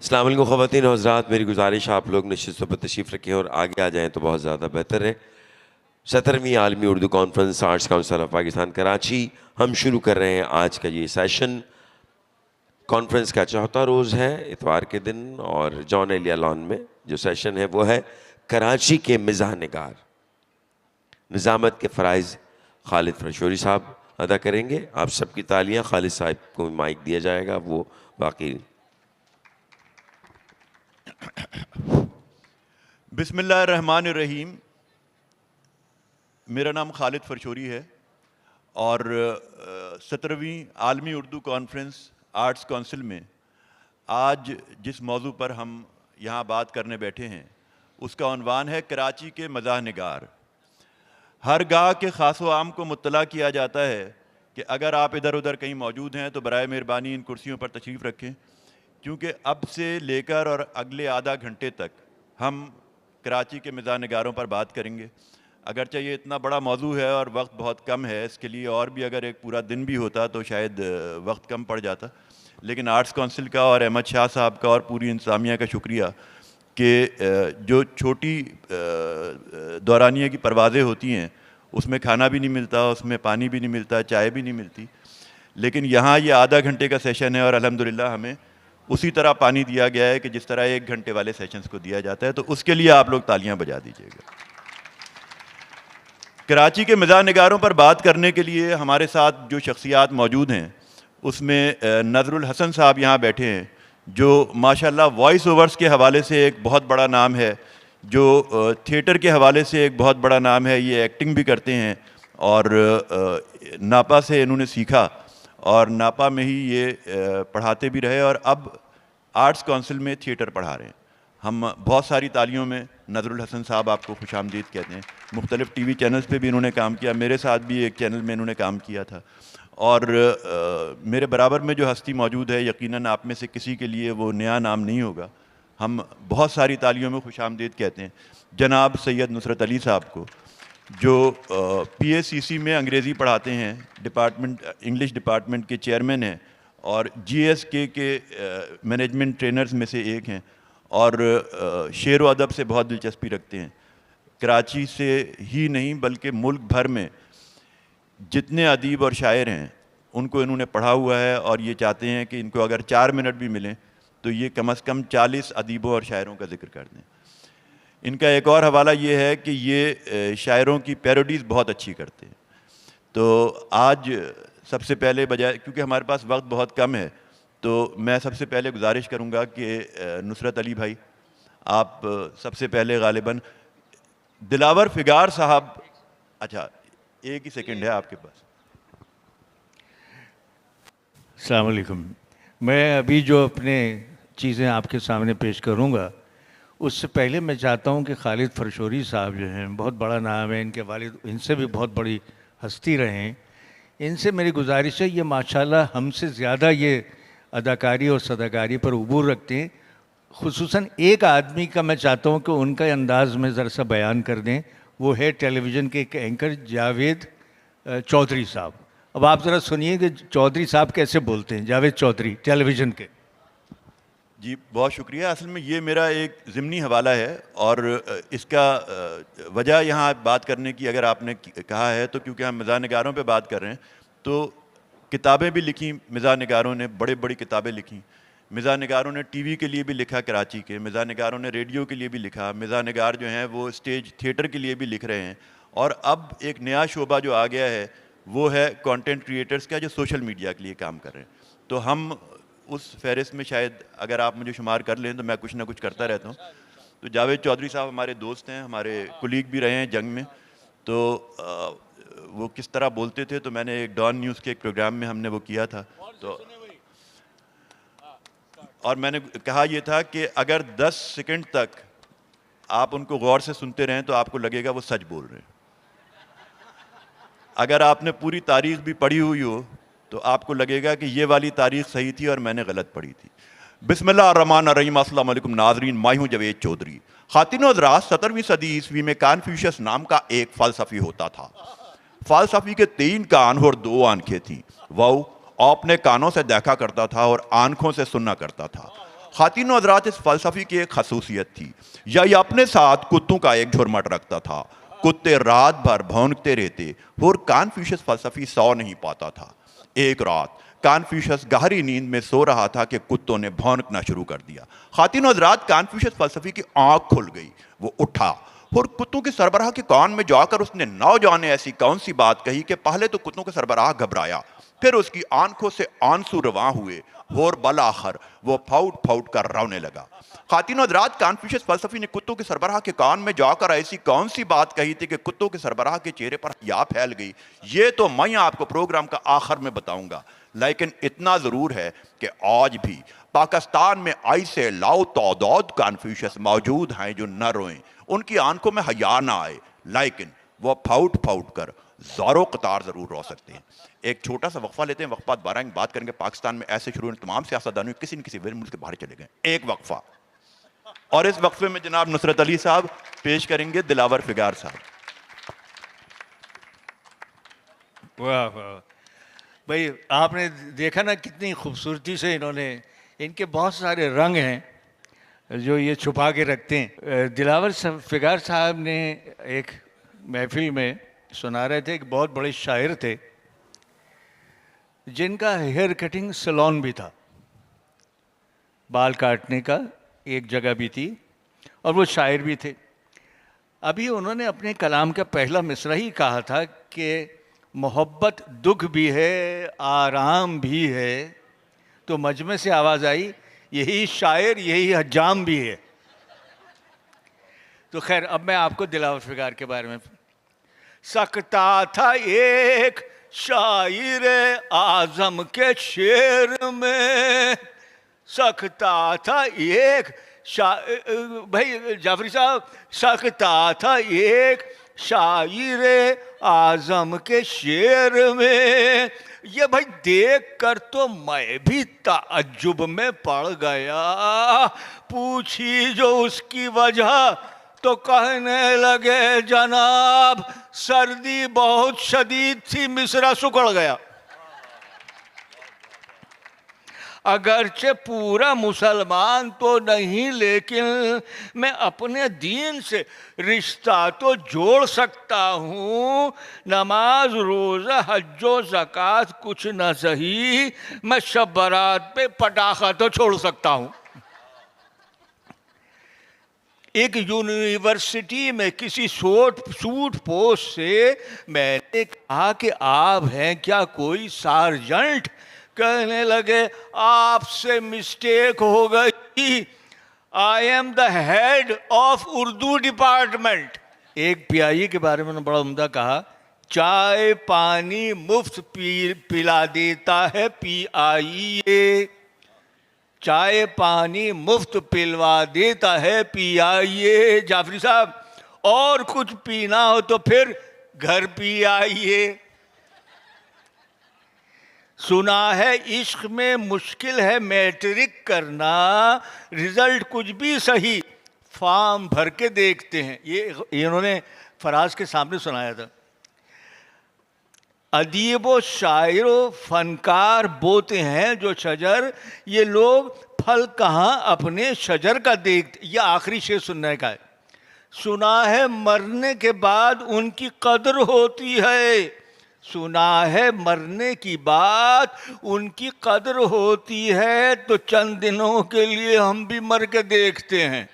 السلام علیکم خواتین و حضرات، میری گزارش آپ لوگ نشستوں پر تشریف رکھیں اور آگے آ جائیں تو بہت زیادہ بہتر ہے۔ 17ویں عالمی Urdu conference arts council of Pakistan Karachi, ہم شروع کر رہے ہیں آج کا یہ سیشن۔ کانفرنس کا 4تھا روز ہے اتوار کے دن، اور جان ایلیا لان میں جو سیشن ہے وہ ہے کراچی کے مزاح نگار۔ نظامت کے فرائض خالد فرشوری صاحب ادا کریں گے۔ آپ سب کی تالیاں، خالد صاحب کو مائک دیا جائے گا، وہ باقی۔ بسم اللہ الرحمن الرحیم۔ میرا نام خالد فرشوری ہے اور 17ویں عالمی اردو کانفرنس آرٹس کونسل میں آج جس موضوع پر ہم یہاں بات کرنے بیٹھے ہیں اس کا عنوان ہے کراچی کے مزاح نگار۔ ہر گاہ کے خاص و عام کو مطلع کیا جاتا ہے کہ اگر آپ ادھر ادھر کہیں موجود ہیں تو برائے مہربانی ان کرسیوں پر تشریف رکھیں، کیونکہ اب سے لے کر اور اگلے آدھا گھنٹے تک ہم کراچی کے مزاح نگاروں پر بات کریں گے۔ اگرچہ یہ اتنا بڑا موضوع ہے اور وقت بہت کم ہے، اس کے لیے اور بھی اگر ایک پورا دن بھی ہوتا تو شاید وقت کم پڑ جاتا، لیکن آرٹس کونسل کا اور احمد شاہ صاحب کا اور پوری انتظامیہ کا شکریہ کہ جو چھوٹی دورانیے کی پروازیں ہوتی ہیں اس میں کھانا بھی نہیں ملتا، اس میں پانی بھی نہیں ملتا، چائے بھی نہیں ملتی، لیکن یہاں یہ آدھا گھنٹے کا سیشن ہے اور الحمدللہ ہمیں اسی طرح پانی دیا گیا ہے کہ جس طرح 1 گھنٹے والے سیشنز کو دیا جاتا ہے، تو اس کے لیے آپ لوگ تالیاں بجا دیجیے گا۔ کراچی کے مزاح نگاروں پر بات کرنے کے لیے ہمارے ساتھ جو شخصیات موجود ہیں اس میں نظر الحسن صاحب یہاں بیٹھے ہیں، جو ماشاءاللہ وائس اوورز کے حوالے سے ایک بہت بڑا نام ہے، جو تھیٹر کے حوالے سے ایک بہت بڑا نام ہے۔ یہ ایکٹنگ بھی کرتے ہیں اور ناپا سے انہوں نے سیکھا اور ناپا میں ہی یہ پڑھاتے بھی رہے اور اب آرٹس کونسل میں تھیٹر پڑھا رہے ہیں۔ ہم بہت ساری تالیوں میں نظر الحسن صاحب آپ کو خوش آمدید کہتے ہیں۔ مختلف ٹی وی چینلز پہ بھی انہوں نے کام کیا، میرے ساتھ بھی ایک چینل میں انہوں نے کام کیا تھا، اور میرے برابر میں جو ہستی موجود ہے یقیناً آپ میں سے کسی کے لیے وہ نیا نام نہیں ہوگا۔ ہم بہت ساری تالیوں میں خوش آمدید کہتے ہیں جناب سید نصرت علی صاحب کو، جو پی اے سی سی میں انگریزی پڑھاتے ہیں، انگلش ڈپارٹمنٹ کے چیئرمین ہیں اور جی ایس کے مینجمنٹ ٹرینرز میں سے ایک ہیں، اور شعر و ادب سے بہت دلچسپی رکھتے ہیں۔ کراچی سے ہی نہیں بلکہ ملک بھر میں جتنے ادیب اور شاعر ہیں ان کو انہوں نے پڑھا ہوا ہے، اور یہ چاہتے ہیں کہ ان کو اگر 4 منٹ بھی ملیں تو یہ کم از کم 40 ادیبوں اور شاعروں کا ذکر کر دیں۔ ان کا ایک اور حوالہ یہ ہے کہ یہ شاعروں کی پیروڈیز بہت اچھی کرتے ہیں۔ تو آج سب سے پہلے بجائے، کیونکہ ہمارے پاس وقت بہت کم ہے، تو میں سب سے پہلے گزارش کروں گا کہ نصرت علی بھائی آپ سب سے پہلے غالباً دلاور فگار صاحب، اچھا 1 ہی سیکنڈ ہے آپ کے پاس۔ السلام علیکم۔ میں ابھی جو اپنے چیزیں آپ کے سامنے پیش کروں گا اس سے پہلے میں چاہتا ہوں کہ خالد فرشوری صاحب جو ہیں بہت بڑا نام ہے، ان کے والد ان سے بھی بہت بڑی ہستی رہے ہیں، ان سے میری گزارش ہے، یہ ماشاءاللہ ہم سے زیادہ یہ اداکاری اور صداکاری پر عبور رکھتے ہیں۔ خصوصاً ایک آدمی کا میں چاہتا ہوں کہ ان کا انداز میں ذرا سا بیان کر دیں، وہ ہے ٹیلی ویژن کے ایک اینکر جاوید چودھری صاحب۔ اب آپ ذرا سنیے کہ چودھری صاحب کیسے بولتے ہیں، جاوید چودھری ٹیلی ویژن کے۔ جی بہت شکریہ۔ اصل میں یہ میرا ایک ضمنی حوالہ ہے، اور اس کا وجہ یہاں بات کرنے کی اگر آپ نے کہا ہے تو کیونکہ ہم مزاح نگاروں پہ بات کر رہے ہیں، تو کتابیں بھی لکھیں مزاح نگاروں نے، بڑی بڑی کتابیں لکھیں۔ مزاح نگاروں نے ٹی وی کے لیے بھی لکھا کراچی کے، مزاح نگاروں نے ریڈیو کے لیے بھی لکھا، مزاح نگار جو ہیں وہ اسٹیج تھیٹر کے لیے بھی لکھ رہے ہیں، اور اب ایک نیا شعبہ جو آ گیا ہے وہ ہے کانٹینٹ کریٹرز کا، جو سوشل میڈیا کے لیے کام کر رہے ہیں۔ تو ہم اس فہرست میں شاید اگر آپ مجھے شمار کر لیں تو میں کچھ نہ کچھ کرتا رہتا ہوں۔ تو جاوید چودھری صاحب ہمارے دوست ہیں، ہمارے کولیگ بھی رہے ہیں جنگ میں، تو وہ کس طرح بولتے تھے، تو میں نے ایک ڈان نیوز کے ایک پروگرام میں ہم نے وہ کیا تھا، تو اور میں نے کہا یہ تھا کہ اگر 10 سیکنڈ تک آپ ان کو غور سے سنتے رہیں تو آپ کو لگے گا وہ سچ بول رہے ہیں۔ اگر آپ نے پوری تاریخ بھی پڑھی ہوئی ہو تو آپ کو لگے گا کہ یہ والی تاریخ صحیح تھی اور میں نے غلط پڑھی تھی۔ بسم اللہ الرحمن الرحیم۔ السلام علیکم ناظرین، میں ہوں جاوید چودھری۔ خواتین و حضرات، 17ویں صدی عیسوی میں کانفیوشس نام کا ایک فلسفی ہوتا تھا۔ فلسفی کے 3 کان اور 2 آنکھیں تھیں۔ وہ اپنے کانوں سے دیکھا کرتا تھا اور آنکھوں سے سننا کرتا تھا۔ خواتین و حضرات اس فلسفی کی ایک خصوصیت تھی، یا یہ اپنے ساتھ کتوں کا ایک جھرمٹ رکھتا تھا، کتے رات بھر بھونکتے رہتے اور کانفیوشس فلسفی سو نہیں پاتا تھا۔ ایک رات کانفیوشس گہری نیند میں سو رہا تھا کہ کتوں نے بھونکنا شروع کر دیا۔ خواتین و حضرات، کانفیوشس فلسفی کی آنکھ کھل گئی، وہ اٹھا اور کتوں کے سربراہ کے کان میں جا کر اس نے نوجوان ایسی کون سی بات کہی کہ پہلے تو کتوں کے سربراہ گھبرایا، پھر اس کی آنکھوں سے آنسو رواں ہوئے اور بالآخر وہ پھاؤٹ پھاؤٹ کر رونے لگا۔ خواتین و حضرات، کانفیوشس فلسفی نے کتوں کے سربراہ کے کان میں جا کر ایسی کون سی بات کہی تھی کہ کتوں کے سربراہ کے چہرے پر حیا پھیل گئی؟ یہ تو میں آپ کو پروگرام کا آخر میں بتاؤں گا، لیکن اتنا ضرور ہے کہ آج بھی پاکستان میں ایسے لاؤ تعداد کانفیوشس موجود ہیں جو نہ روئیں، ان کی آنکھوں میں حیا نہ آئے، لیکن وہ پھاؤٹ پھاؤٹ کر زاروں قطار ضرور رو سکتے ہیں۔ ایک چھوٹا سا وقفہ لیتے ہیں، وقفہ دوبارہ بات کریں گے۔ پاکستان میں ایسے شروع تمام سیاستدانوں کسی نہ کسی وجہ ملک کے باہر چلے گئے، ایک وقفہ، اور اس وقفے میں جناب نصرت علی صاحب پیش کریں گے دلاور فگار صاحب۔ واہ واہ بھائی، آپ نے دیکھا نا کتنی خوبصورتی سے انہوں نے، ان کے بہت سارے رنگ ہیں جو یہ چھپا کے رکھتے ہیں۔ دلاور فگار صاحب نے ایک محفل میں سنا رہے تھے، ایک بہت بڑے شاعر تھے جن کا ہیئر کٹنگ سیلون بھی تھا، بال کاٹنے کا ایک جگہ بھی تھی، اور وہ شاعر بھی تھے۔ ابھی انہوں نے اپنے کلام کا پہلا مصرع ہی کہا تھا کہ محبت دکھ بھی ہے، آرام بھی ہے، تو مجمع سے آواز آئی یہی شاعر یہی حجام بھی ہے۔ تو خیر، اب میں آپ کو دلاور فگار کے بارے میں، سکتا تھا ایک شاعر اعظم کے شعر میں، سکتا تھا ایک بھائی جعفری صاحب، سکتا تھا ایک شاعر اعظم کے شعر میں، یہ بھائی دیکھ کر تو میں بھی تعجب میں پڑ گیا، پوچھی جو اس کی وجہ تو کہنے لگے جناب سردی بہت شدید تھی، مصرع سکڑ گیا۔ اگرچہ پورا مسلمان تو نہیں، لیکن میں اپنے دین سے رشتہ تو جوڑ سکتا ہوں، نماز روزہ حج و زکوٰۃ کچھ نہ صحیح، میں شب برات پہ پٹاخہ تو چھوڑ سکتا ہوں۔ ایک یونیورسٹی میں کسی سوٹ پوسٹ سے میں نے کہا کہ آپ ہیں کیا کوئی سارجنٹ؟ کہنے لگے آپ سے مسٹیک ہو گئی، I am the head of Urdu department. ایک پیائی کے بارے میں بڑا عمدہ کہا، چائے پانی مفت پلا دیتا ہے پی آئی اے، چائے پانی مفت پلوا دیتا ہے پی آئی اے۔ جعفری صاحب، اور کچھ پینا ہو تو پھر گھر پی آئیے۔ سنا ہے عشق میں مشکل ہے میٹرک کرنا، رزلٹ کچھ بھی صحیح فارم بھر کے دیکھتے ہیں۔ یہ انہوں نے فراز کے سامنے سنایا تھا۔ ادیب و شاعر و فنکار بوتے ہیں جو شجر، یہ لوگ پھل کہاں اپنے شجر کا دیکھتے۔ یہ آخری شعر سننے کا ہے۔ سنا ہے مرنے کے بعد ان کی قدر ہوتی ہے، سنا ہے مرنے کی بات ان کی قدر ہوتی ہے، تو چند دنوں کے لیے ہم بھی مر کے دیکھتے ہیں۔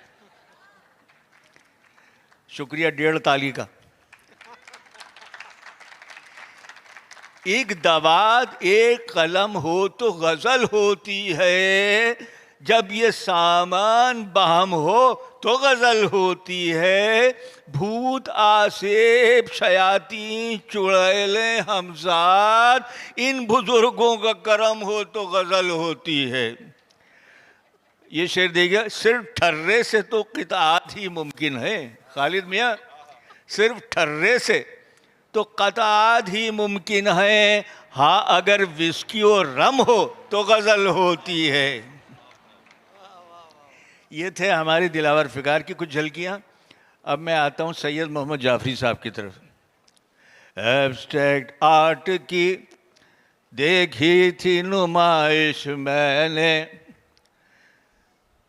شکریہ، 1.5 تالی کا۔ ایک دوات ایک قلم ہو تو غزل ہوتی ہے، جب یہ سامان باہم ہو تو غزل ہوتی ہے، بھوت آسیب شیاطین چڑیلیں ہمزاد، ان بزرگوں کا کرم ہو تو غزل ہوتی ہے۔ یہ شعر دے گا، صرف ٹھرے سے تو قطعات ہی ممکن ہے۔ خالد میاں، صرف ٹھرے سے تو قطعات ہی ممکن ہے، ہاں اگر وسکی اور رم ہو تو غزل ہوتی ہے۔ یہ تھے ہمارے دلاور فگار کی کچھ جھلکیاں۔ اب میں آتا ہوں سید محمد جعفری صاحب کی طرف۔ ایبسٹریکٹ آرٹ کی دیکھی تھی نمائش میں نے،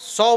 100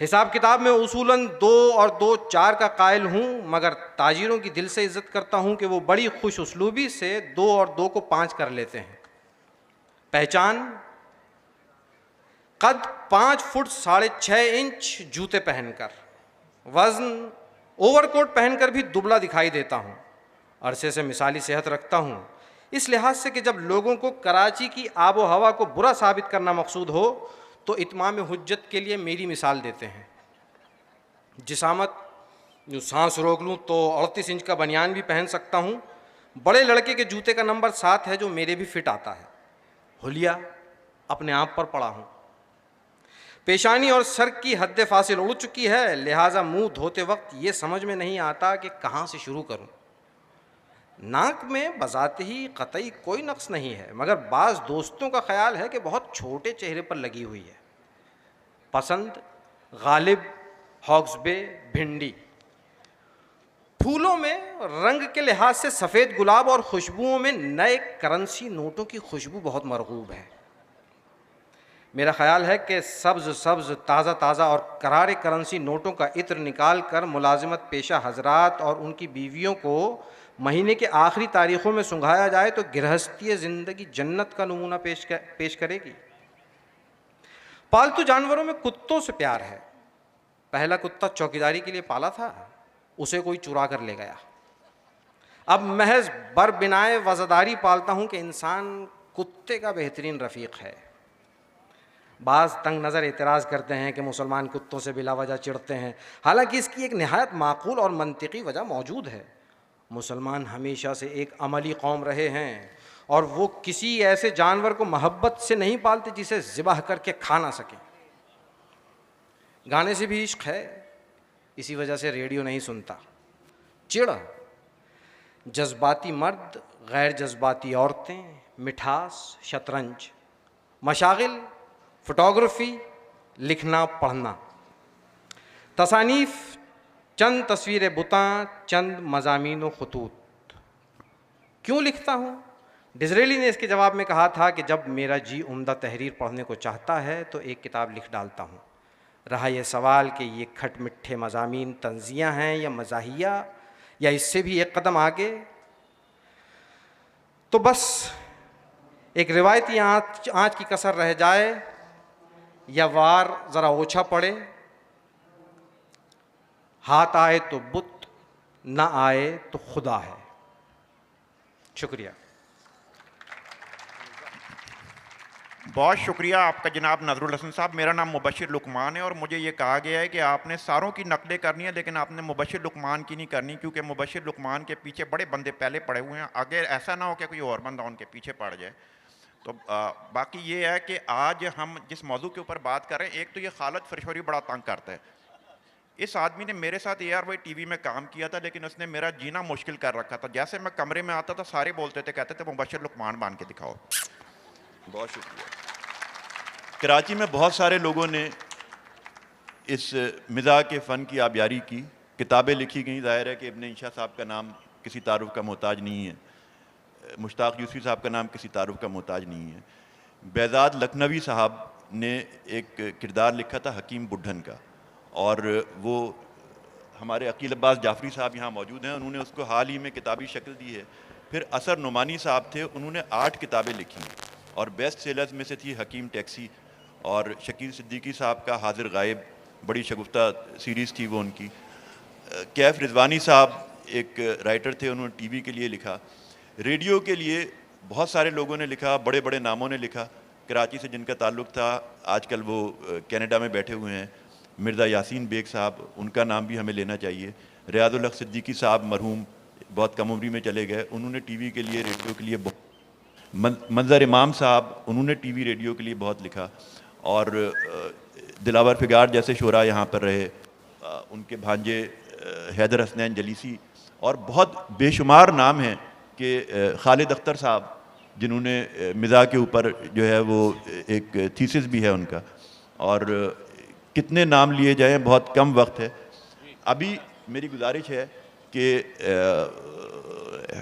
حساب کتاب میں اصولاً 2 اور 2 4 کا قائل ہوں، مگر تاجروں کی دل سے عزت کرتا ہوں کہ وہ بڑی خوش اسلوبی سے 2 اور 2 کو 5 کر لیتے ہیں۔ پہچان: قد 5 فٹ 6.5 انچ جوتے پہن کر، وزن اوور کوٹ پہن کر بھی دبلا دکھائی دیتا ہوں، عرصے سے مثالی صحت رکھتا ہوں، اس لحاظ سے کہ جب لوگوں کو کراچی کی آب و ہوا کو برا ثابت کرنا مقصود ہو تو اتمام حجت کے لیے میری مثال دیتے ہیں۔ جسامت: جو سانس روک لوں تو 38 انچ کا بنیان بھی پہن سکتا ہوں، بڑے لڑکے کے جوتے کا نمبر 7 ہے جو میرے بھی فٹ آتا ہے۔ حلیہ: اپنے آپ پر پڑا ہوں۔ پیشانی اور سر کی حد فاصل اڑ چکی ہے، لہٰذا منہ دھوتے وقت یہ سمجھ میں نہیں آتا کہ کہاں سے شروع کروں۔ ناک میں بذات ہی قطعی کوئی نقص نہیں ہے، مگر بعض دوستوں کا خیال ہے کہ بہت چھوٹے چہرے پر لگی ہوئی ہے۔ پسند: غالب، ہاکس بے، بھنڈی۔ پھولوں میں رنگ کے لحاظ سے سفید گلاب اور خوشبوؤں میں نئے کرنسی نوٹوں کی خوشبو بہت مرغوب ہے۔ میرا خیال ہے کہ سبز تازہ اور کرارے کرنسی نوٹوں کا عطر نکال کر ملازمت پیشہ حضرات اور ان کی بیویوں کو مہینے کے آخری تاریخوں میں سنگھایا جائے تو گرہستی زندگی جنت کا نمونہ پیش کرے گی۔ پالتو جانوروں میں کتوں سے پیار ہے۔ پہلا کتا چوکیداری کے لیے پالا تھا، اسے کوئی چرا کر لے گیا۔ اب محض بربنائے وزاداری پالتا ہوں کہ انسان کتے کا بہترین رفیق ہے۔ بعض تنگ نظر اعتراض کرتے ہیں کہ مسلمان کتوں سے بلا وجہ چڑھتے ہیں، حالانکہ اس کی ایک نہایت معقول اور منطقی وجہ موجود ہے۔ مسلمان ہمیشہ سے ایک عملی قوم رہے ہیں اور وہ کسی ایسے جانور کو محبت سے نہیں پالتے جسے ذبح کر کے کھا نہ سکیں۔ گانے سے بھی عشق ہے، اسی وجہ سے ریڈیو نہیں سنتا۔ چڑ: جذباتی مرد، غیر جذباتی عورتیں، مٹھاس، شطرنج۔ مشاغل: فوٹوگرافی، لکھنا پڑھنا۔ تصانیف: چند تصویر بتاں، چند مضامین و خطوط۔ کیوں لکھتا ہوں؟ ڈزریلی نے اس کے جواب میں کہا تھا کہ جب میرا جی عمدہ تحریر پڑھنے کو چاہتا ہے تو ایک کتاب لکھ ڈالتا ہوں۔ رہا یہ سوال کہ یہ کھٹ مٹھے مضامین طنزیہ ہیں یا مزاحیہ یا اس سے بھی ایک قدم آگے، تو بس ایک روایتی آنچ کی کسر رہ جائے یا وار ذرا اوچھا پڑے، ہاتھ آئے تو بت، نہ آئے تو خدا ہے۔ شکریہ۔ بہت شکریہ آپ کا جناب نذر الحسن صاحب۔ میرا نام مبشر لقمان ہے اور مجھے یہ کہا گیا ہے کہ آپ نے ساروں کی نقلیں کرنی ہے لیکن آپ نے مبشر لقمان کی نہیں کرنی، کیونکہ مبشر لقمان کے پیچھے بڑے بندے پہلے پڑے ہوئے ہیں، آگے ایسا نہ ہو کہ کوئی اور بندہ ان کے پیچھے پڑ جائے۔ تو باقی یہ ہے کہ آج ہم جس موضوع کے اوپر بات کر رہے ہیں، ایک تو یہ خالد فرشوری بڑا تنگ کرتا ہے۔ اس آدمی نے میرے ساتھ ARY ٹی وی میں کام کیا تھا لیکن اس نے میرا جینا مشکل کر رکھا تھا۔ جیسے میں کمرے میں آتا تھا سارے بولتے تھے، کہتے تھے مبشر لقمان بن کے دکھاؤ۔ بہت شکریہ۔ کراچی میں بہت سارے لوگوں نے اس مزاح کے فن کی آبیاری کی، کتابیں لکھی گئیں۔ ظاہر ہے کہ ابن انشا صاحب کا نام کسی تعارف کا محتاج نہیں ہے، مشتاق یوسفی صاحب کا نام کسی تعارف کا محتاج نہیں ہے۔ بیزاد لکھنوی صاحب نے ایک کردار لکھا تھا حکیم بڈھن کا، اور وہ ہمارے عقیل عباس جعفری صاحب یہاں موجود ہیں، انہوں نے اس کو حال ہی میں کتابی شکل دی ہے۔ پھر اثر نعمانی صاحب تھے، انہوں نے 8 کتابیں لکھی اور بیسٹ سیلرز میں سے تھی حکیم ٹیکسی، اور شکیل صدیقی صاحب کا حاضر غائب، بڑی شگفتہ سیریز تھی وہ ان کی۔ کیف رضوانی صاحب ایک رائٹر تھے، انہوں نے ٹی وی کے لیے لکھا، ریڈیو کے لیے بہت سارے لوگوں نے لکھا، بڑے بڑے ناموں نے لکھا۔ کراچی سے جن کا تعلق تھا آج کل وہ کینیڈا میں بیٹھے ہوئے ہیں، مرزا یاسین بیگ صاحب، ان کا نام بھی ہمیں لینا چاہیے۔ ریاض الحق صدیقی صاحب مرحوم بہت کم عمری میں چلے گئے، انہوں نے ٹی وی کے لیے، ریڈیو کے لیے منظر امام صاحب، انہوں نے ٹی وی ریڈیو کے لیے بہت لکھا، اور دلاور فگار جیسے شعراء یہاں پر رہے، ان کے بھانجے حیدر حسنین جلیسی، اور بہت بے شمار نام ہیں کہ خالد اختر صاحب جنہوں نے مزاح کے اوپر جو ہے وہ ایک تھیسس بھی ہے ان کا، اور کتنے نام لیے جائیں، بہت کم وقت ہے۔ ابھی میری گزارش ہے کہ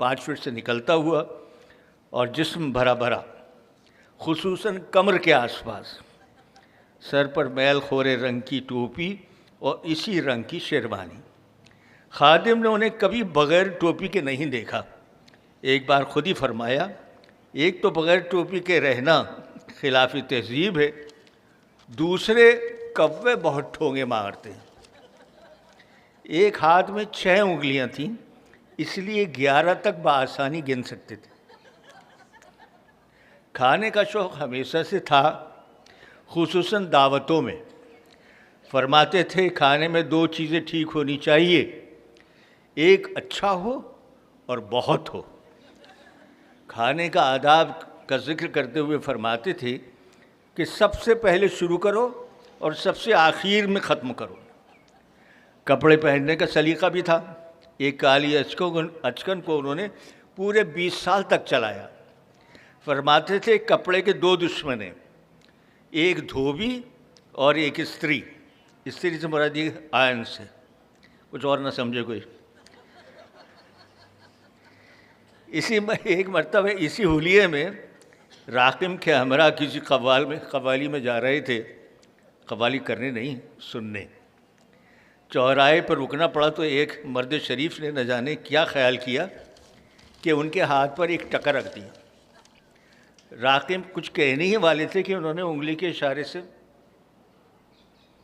5 فٹ سے نکلتا ہوا اور جسم بھرا بھرا، خصوصاً کمر کے آس پاس، سر پر میل خورے رنگ کی ٹوپی اور اسی رنگ کی شیروانی۔ خادم نے انہیں کبھی بغیر ٹوپی کے نہیں دیکھا۔ ایک بار خود ہی فرمایا، ایک تو بغیر ٹوپی کے رہنا خلاف تہذیب ہے، دوسرے کوے بہت ٹھونگے مارتے ہیں۔ ایک ہاتھ میں 6 انگلیاں تھیں، اس لیے 11 تک بآسانی گن سکتے تھے۔ کھانے کا شوق ہمیشہ سے تھا، خصوصاً دعوتوں میں۔ فرماتے تھے کھانے میں 2 چیزیں ٹھیک ہونی چاہیے، ایک اچھا ہو اور بہت ہو۔ کھانے کا آداب کا ذکر کرتے ہوئے فرماتے تھے کہ سب سے پہلے شروع کرو اور سب سے آخر میں ختم کرو۔ کپڑے پہننے کا سلیقہ بھی تھا۔ ایک کالی اچکن کو انہوں نے پورے 20 سال تک چلایا۔ فرماتے تھے کپڑے کے 2 دشمن ہیں، ایک دھوبی اور ایک استری۔ استری سے مراد یہ آئن سے، کچھ اور نہ سمجھے کوئی۔ ایک مرتبہ اسی حلیے میں راقم کے ہمراہ کسی قوالی میں جا رہے تھے، قوالی کرنے نہیں، سننے۔ چوراہے پر رکنا پڑا تو ایک مرد شریف نے نہ جانے کیا خیال کیا کہ ان کے ہاتھ پر ایک ٹکر رکھ دیا۔ راقم کچھ کہنے ہی والے تھے کہ انہوں نے انگلی کے اشارے سے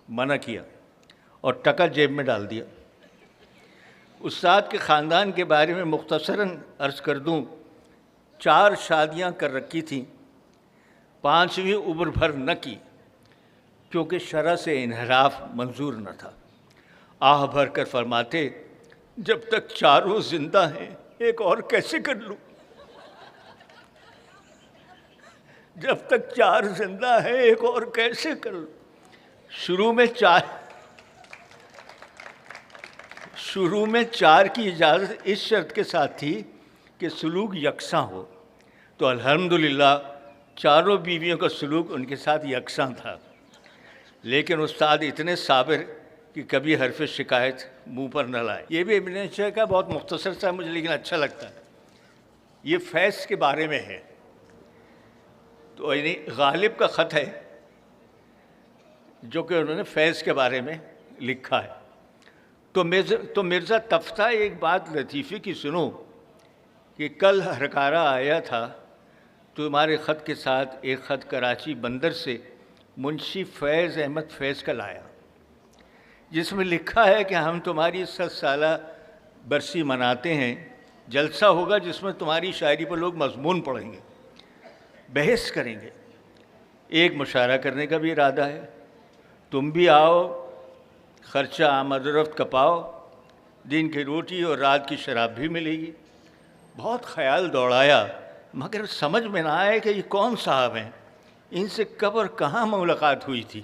منع کیا اور ٹکر جیب میں ڈال دیا۔ استاد کے خاندان کے بارے میں مختصراً عرض کر دوں، 4 شادیاں کر رکھی تھیں، 5ویں عمر بھر نہ کی کیونکہ شرع سے انحراف منظور نہ تھا۔ آہ بھر کر فرماتے، جب تک 4 زندہ ہیں ایک اور کیسے کر لوں؟ جب تک 4 زندہ ہیں ایک اور کیسے کر لوں؟ شروع میں 4 کی اجازت اس شرط کے ساتھ تھی کہ سلوک یکساں ہو، تو الحمدللہ 4 بیویوں کا سلوک ان کے ساتھ یکساں تھا۔ لیکن استاد اتنے صابر کہ کبھی حرف شکایت منہ پر نہ لائے۔ یہ بھی ابن شیخ کا بہت مختصر سا مجھے لیکن اچھا لگتا ہے۔ یہ فیض کے بارے میں ہے، تو یعنی غالب کا خط ہے جو کہ انہوں نے فیض کے بارے میں لکھا ہے۔ تو مرزا تفتہ ایک بات لطیفے کی سنو کہ کل ہرکارہ آیا تھا، تمہارے خط کے ساتھ ایک خط کراچی بندر سے منشی فیض احمد فیض کا لایا، جس میں لکھا ہے کہ ہم تمہاری 100 سالہ برسی مناتے ہیں، جلسہ ہوگا جس میں تمہاری شاعری پر لوگ مضمون پڑھیں گے، بحث کریں گے، ایک مشاعرہ کرنے کا بھی ارادہ ہے، تم بھی آؤ، خرچہ آمد و رفت کا پاؤ، دن کی روٹی اور رات کی شراب بھی ملے گی۔ بہت خیال دوڑایا مگر سمجھ میں نہ آئے کہ یہ کون صاحب ہیں، ان سے کب اور کہاں ملاقات ہوئی تھی،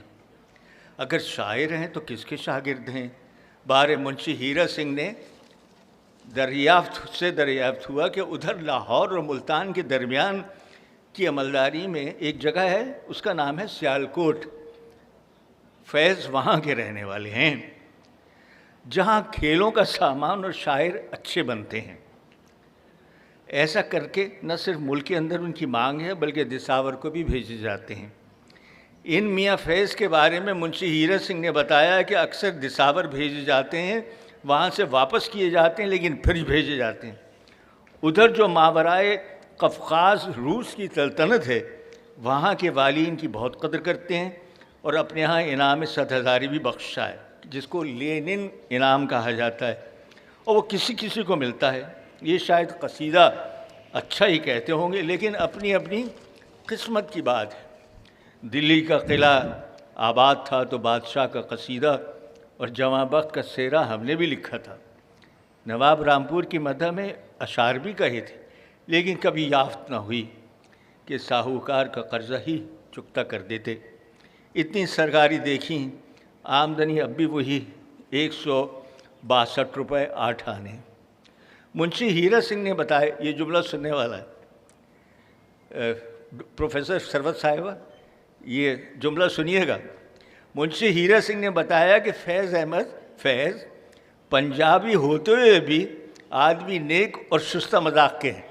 اگر شاعر ہیں تو کس کے شاگرد ہیں۔ بار منشی ہیرا سنگھ نے دریافت ہوا کہ ادھر لاہور اور ملتان کے درمیان کی عملداری میں ایک جگہ ہے، اس کا نام ہے سیالکوٹ، فیض وہاں کے رہنے والے ہیں، جہاں کھیلوں کا سامان اور شاعر اچھے بنتے ہیں۔ ایسا کر کے نہ صرف ملک کے اندر ان کی مانگ ہے بلکہ دساور کو بھی بھیجے جاتے ہیں۔ ان میاں فیض کے بارے میں منشی ہیرا سنگھ نے بتایا کہ اکثر دساور بھیجے جاتے ہیں، وہاں سے واپس کیے جاتے ہیں لیکن پھر بھیجے جاتے ہیں۔ ادھر جو ماورائے قفقاز روس کی سلطنت ہے، وہاں کے والی ان کی بہت قدر کرتے ہیں اور اپنے ہاں انعام 100,000 بھی بخشا ہے، جس کو لینن انعام کہا جاتا ہے، اور وہ کسی کو ملتا ہے۔ یہ شاید قصیدہ اچھا ہی کہتے ہوں گے لیکن اپنی اپنی قسمت کی بات ہے۔ دلی کا قلعہ آباد تھا تو بادشاہ کا قصیدہ اور جواں بخت کا سیرا ہم نے بھی لکھا تھا۔ نواب رامپور کی مدح میں اشعار بھی کہے تھے لیکن کبھی یافت نہ ہوئی کہ ساہوکار کا قرضہ ہی چکتا کر دیتے۔ اتنی سرکاری دیکھی، آمدنی اب بھی وہی 162 روپے 8 آنے۔ منشی ہیرا سنگھ نے بتایا، یہ جملہ سننے والا ہے پروفیسر سروت صاحبہ، یہ جملہ سنیے گا۔ منشی ہیرا سنگھ نے بتایا کہ فیض احمد فیض پنجابی ہوتے ہوئے بھی آدمی نیک اور شستہ مذاق کے ہیں.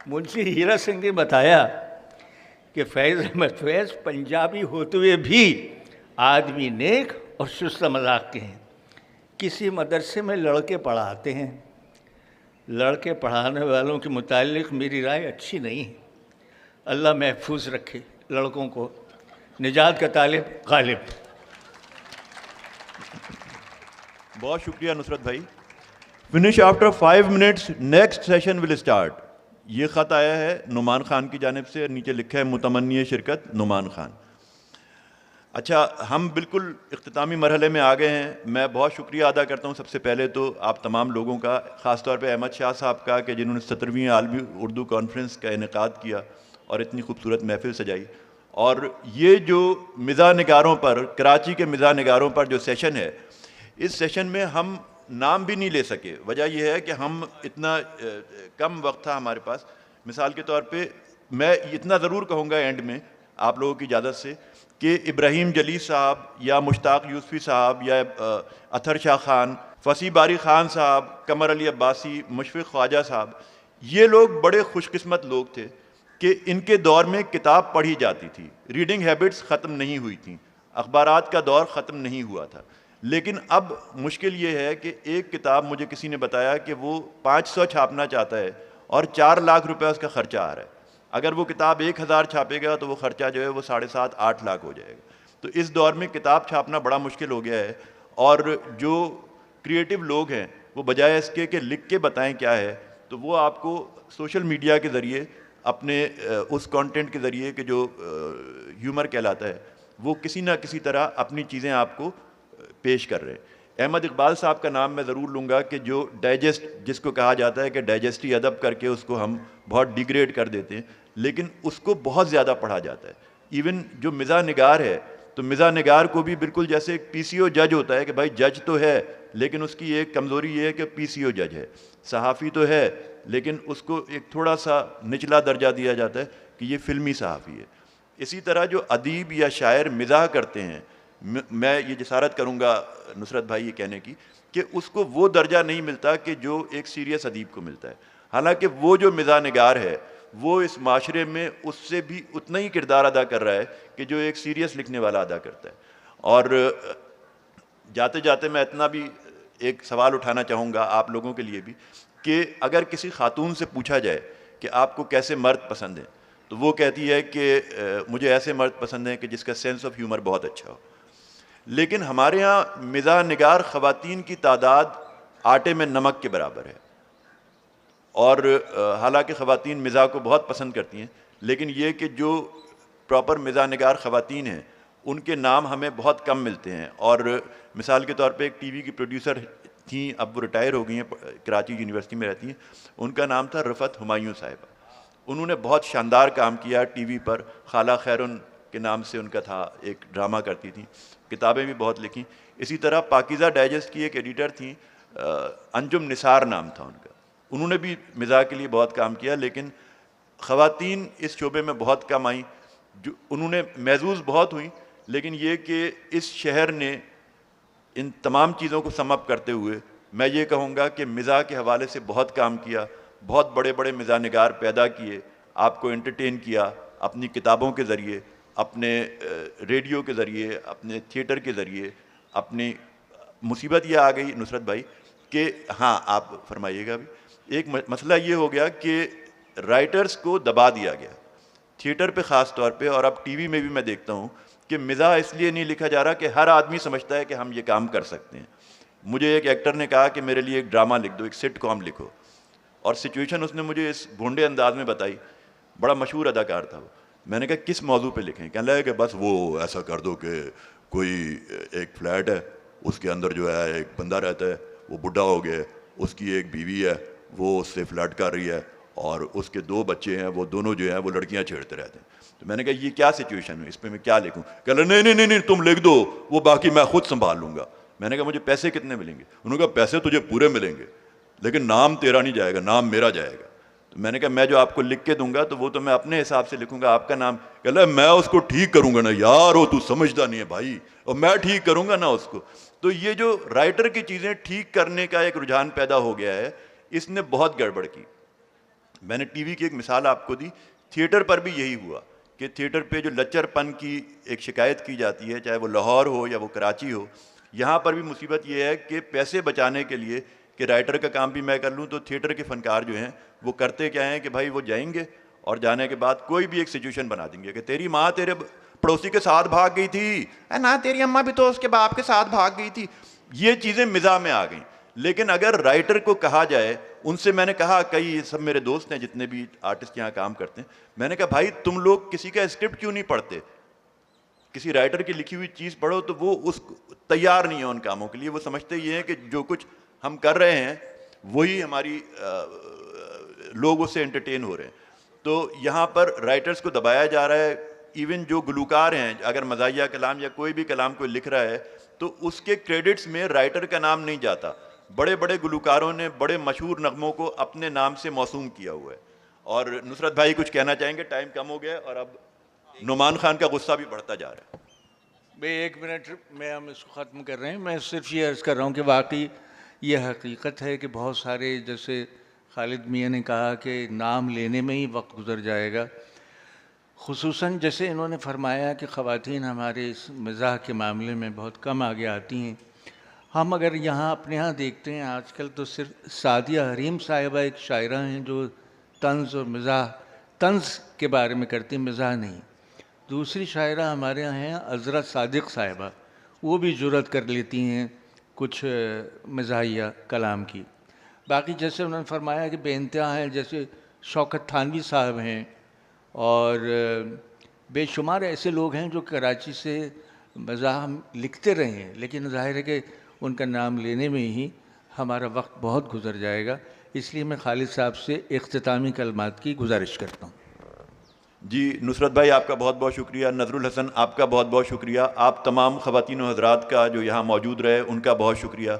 منشی ہیرا سنگھ نے بتایا کہ فیض احمد فیض پنجابی ہوتے ہوئے بھی آدمی نیک اور شستہ مذاق کے ہیں. کسی مدرسے میں لڑکے پڑھاتے ہیں. لڑکے پڑھانے والوں کے متعلق میری رائے اچھی نہیں ہے. اللہ محفوظ رکھے لڑکوں کو. نجات کا طالب غالب. بہت شکریہ نصرت بھائی. Finish after 5 minutes next session will start. یہ خط آیا ہے نعمان خان کی جانب سے, نیچے لکھا ہے متمنی شرکت نعمان خان. اچھا, ہم بالکل اختتامی مرحلے میں آ گئے ہیں. میں بہت شکریہ ادا کرتا ہوں سب سے پہلے تو آپ تمام لوگوں کا, خاص طور پہ احمد شاہ صاحب کا کہ جنہوں نے 17ویں عالمی اردو کانفرنس کا انعقاد کیا اور اتنی خوبصورت محفل سجائی. اور یہ جو مزاح نگاروں پر, کراچی کے مزاح نگاروں پر جو سیشن ہے, اس سیشن میں ہم نام بھی نہیں لے سکے. وجہ یہ ہے کہ ہم اتنا کم وقت تھا ہمارے پاس. مثال کے طور پہ میں اتنا ضرور کہوں گا اینڈ میں آپ لوگوں کی اجازت سے کہ ابراہیم جلی صاحب یا مشتاق یوسفی صاحب یا اطہر شاہ خان, فصیح باری خان صاحب, قمر علی عباسی, مشفق خواجہ صاحب, یہ لوگ بڑے خوش قسمت لوگ تھے کہ ان کے دور میں کتاب پڑھی جاتی تھی. ریڈنگ ہیبٹس ختم نہیں ہوئی تھیں, اخبارات کا دور ختم نہیں ہوا تھا. لیکن اب مشکل یہ ہے کہ ایک کتاب مجھے کسی نے بتایا کہ وہ 500 چھاپنا چاہتا ہے اور 4 لاکھ روپے اس کا خرچہ آ رہا ہے. اگر وہ کتاب 1000 چھاپے گا تو وہ خرچہ جو ہے وہ 7.5-8 لاکھ ہو جائے گا. تو اس دور میں کتاب چھاپنا بڑا مشکل ہو گیا ہے. اور جو کریٹو لوگ ہیں وہ بجائے اس کے کہ لکھ کے بتائیں کیا ہے, تو وہ آپ کو سوشل میڈیا کے ذریعے اپنے اس کانٹینٹ کے ذریعے کہ جو ہیومر کہلاتا ہے, وہ کسی نہ کسی طرح اپنی چیزیں آپ کو پیش کر رہے ہیں. احمد اقبال صاحب کا نام میں ضرور لوں گا کہ جو ڈائجسٹ, جس کو کہا جاتا ہے کہ ڈائجسٹی ادب کر کے اس کو ہم بہت ڈیگریڈ کر دیتے ہیں, لیکن اس کو بہت زیادہ پڑھا جاتا ہے. ایون جو مزاح نگار ہے, تو مزاح نگار کو بھی بالکل جیسے ایک پی سی او جج ہوتا ہے کہ بھائی جج تو ہے لیکن اس کی ایک کمزوری یہ ہے کہ پی سی او جج ہے. صحافی تو ہے لیکن اس کو ایک تھوڑا سا نچلا درجہ دیا جاتا ہے کہ یہ فلمی صحافی ہے. اسی طرح جو ادیب یا شاعر مزاح کرتے ہیں, میں یہ جسارت کروں گا نصرت بھائی یہ کہنے کی کہ اس کو وہ درجہ نہیں ملتا کہ جو ایک سیریس ادیب کو ملتا ہے. حالانکہ وہ جو مزاح نگار ہے وہ اس معاشرے میں اس سے بھی اتنا ہی کردار ادا کر رہا ہے کہ جو ایک سیریس لکھنے والا ادا کرتا ہے. اور جاتے جاتے میں اتنا بھی ایک سوال اٹھانا چاہوں گا آپ لوگوں کے لیے بھی کہ اگر کسی خاتون سے پوچھا جائے کہ آپ کو کیسے مرد پسند ہیں, تو وہ کہتی ہے کہ مجھے ایسے مرد پسند ہیں کہ جس کا سینس آف ہیومر بہت اچھا ہو. لیکن ہمارے ہاں مزاح نگار خواتین کی تعداد آٹے میں نمک کے برابر ہے. اور حالانکہ خواتین مزاح کو بہت پسند کرتی ہیں, لیکن یہ کہ جو پراپر مزاح نگار خواتین ہیں ان کے نام ہمیں بہت کم ملتے ہیں. اور مثال کے طور پہ ایک ٹی وی کی پروڈیوسر تھیں, اب وہ ریٹائر ہو گئی ہیں, کراچی یونیورسٹی میں رہتی ہیں, ان کا نام تھا رفعت ہمایوں صاحبہ. انہوں نے بہت شاندار کام کیا ٹی وی پر. خالہ خیرن کے نام سے ان کا تھا, ایک ڈرامہ کرتی تھیں, کتابیں بھی بہت لکھیں. اسی طرح پاکیزہ ڈائجسٹ کی ایک ایڈیٹر تھیں, انجم نثار نام تھا ان کا, انہوں نے بھی مزاح کے لیے بہت کام کیا. لیکن خواتین اس شعبے میں بہت کم آئیں, جو انہوں نے محظوظ بہت ہوئیں. لیکن یہ کہ اس شہر نے ان تمام چیزوں کو سم اپ کرتے ہوئے میں یہ کہوں گا کہ مزاح کے حوالے سے بہت کام کیا, بہت بڑے بڑے مزاح نگار پیدا کیے, آپ کو انٹرٹین کیا اپنی کتابوں کے ذریعے, اپنے ریڈیو کے ذریعے, اپنے تھیٹر کے ذریعے. اپنی مصیبت یہ آ گئی نصرت بھائی کہ ہاں آپ فرمائیے گا بھی, ایک مسئلہ یہ ہو گیا کہ رائٹرز کو دبا دیا گیا تھیٹر پہ خاص طور پہ. اور اب ٹی وی میں بھی میں دیکھتا ہوں کہ مزاح اس لیے نہیں لکھا جا رہا کہ ہر آدمی سمجھتا ہے کہ ہم یہ کام کر سکتے ہیں. مجھے ایک ایکٹر نے کہا کہ میرے لیے ایک ڈرامہ لکھ دو, ایک سٹ کام لکھو, اور سچویشن اس نے مجھے اس بھونڈے انداز میں بتائی. بڑا مشہور اداکار تھا وہ. میں نے کہا کس موضوع پہ لکھیں؟ کہنے لگا کہ بس وہ ایسا کر دو کہ کوئی ایک فلیٹ ہے, اس کے اندر جو ہے ایک بندہ رہتا ہے, وہ بڈھا ہو گیا ہے, اس کی ایک بیوی ہے, وہ اس سے فلیٹ کر رہی ہے, اور اس کے 2 بچے ہیں, وہ دونوں جو ہیں وہ لڑکیاں چھیڑتے رہتے ہیں. تو میں نے کہا یہ کیا سچویشن ہے, اس پہ میں کیا لکھوں؟ کہ نہیں تم لکھ دو, وہ باقی میں خود سنبھال لوں گا. میں نے کہا مجھے پیسے کتنے ملیں گے؟ انہوں نے کہا پیسے تجھے پورے ملیں گے لیکن نام تیرا نہیں جائے گا, نام میرا جائے گا. میں نے کہا میں جو آپ کو لکھ کے دوں گا تو وہ تو میں اپنے حساب سے لکھوں گا, آپ کا نام, کہ اللہ میں اس کو ٹھیک کروں گا نا یار, وہ تو سمجھتا نہیں ہے بھائی, اور میں ٹھیک کروں گا نا اس کو. تو یہ جو رائٹر کی چیزیں ٹھیک کرنے کا ایک رجحان پیدا ہو گیا ہے, اس نے بہت گڑبڑ کی. میں نے ٹی وی کی ایک مثال آپ کو دی, تھیٹر پر بھی یہی ہوا کہ تھیٹر پہ جو لچر پن کی ایک شکایت کی جاتی ہے, چاہے وہ لاہور ہو یا وہ کراچی ہو, یہاں پر بھی مصیبت یہ ہے کہ پیسے بچانے کے لیے کہ رائٹر کا کام بھی میں کر لوں, تو تھیٹر کے فنکار جو ہیں وہ کرتے کیا ہیں کہ بھائی وہ جائیں گے اور جانے کے بعد کوئی بھی ایک سچویشن بنا دیں گے کہ تیری ماں تیرے پڑوسی کے ساتھ بھاگ گئی تھی, نا تیری اماں بھی تو اس کے باپ کے ساتھ بھاگ گئی تھی. یہ چیزیں مزاح میں آ گئیں. لیکن اگر رائٹر کو کہا جائے, ان سے میں نے کہا, کئی سب میرے دوست ہیں جتنے بھی آرٹسٹ یہاں کام کرتے ہیں, میں نے کہا بھائی تم لوگ کسی کا اسکرپٹ کیوں نہیں پڑھتے, کسی رائٹر کی لکھی ہوئی چیز پڑھو. تو وہ اس تیار نہیں ہے ان کاموں کے لیے. وہ سمجھتے یہ ہیں کہ جو کچھ ہم کر رہے ہیں وہی ہماری لوگ اس سے انٹرٹین ہو رہے ہیں. تو یہاں پر رائٹرز کو دبایا جا رہا ہے. ایون جو گلوکار ہیں, اگر مزاحیہ کلام یا کوئی بھی کلام کوئی لکھ رہا ہے تو اس کے کریڈٹس میں رائٹر کا نام نہیں جاتا. بڑے بڑے گلوکاروں نے بڑے مشہور نغموں کو اپنے نام سے موسوم کیا ہوا ہے. اور نصرت بھائی کچھ کہنا چاہیں گے؟ ٹائم کم ہو گیا اور اب نعمان خان کا غصہ بھی بڑھتا جا رہا ہے. بھائی 1 منٹ میں ہم اس کو ختم کر رہے ہیں. میں صرف یہ عرض کر رہا ہوں کہ واقعی یہ حقیقت ہے کہ بہت سارے, جیسے خالد میاں نے کہا کہ نام لینے میں ہی وقت گزر جائے گا. خصوصاً جیسے انہوں نے فرمایا کہ خواتین ہمارے اس مزاح کے معاملے میں بہت کم آگے آتی ہیں. ہم اگر یہاں اپنے ہاں دیکھتے ہیں آج کل تو صرف سعدیہ حریم صاحبہ ایک شاعرہ ہیں جو طنز اور مزاح, طنز کے بارے میں کرتی ہیں, مزاح نہیں. دوسری شاعرہ ہمارے یہاں ہیں عذرا صادق صاحبہ, وہ بھی جرأت کر لیتی ہیں کچھ مزاحیہ کلام کی. باقی جیسے انہوں نے فرمایا کہ بے انتہا ہیں, جیسے شوکت تھانوی صاحب ہیں, اور بے شمار ایسے لوگ ہیں جو کراچی سے مزاح لکھتے رہے ہیں, لیکن ظاہر ہے کہ ان کا نام لینے میں ہی ہمارا وقت بہت گزر جائے گا. اس لیے میں خالد صاحب سے اختتامی کلمات کی گزارش کرتا ہوں. جی نصرت بھائی آپ کا بہت بہت شکریہ. نظر الحسن آپ کا بہت بہت شکریہ. آپ تمام خواتین و حضرات کا جو یہاں موجود رہے ان کا بہت شکریہ.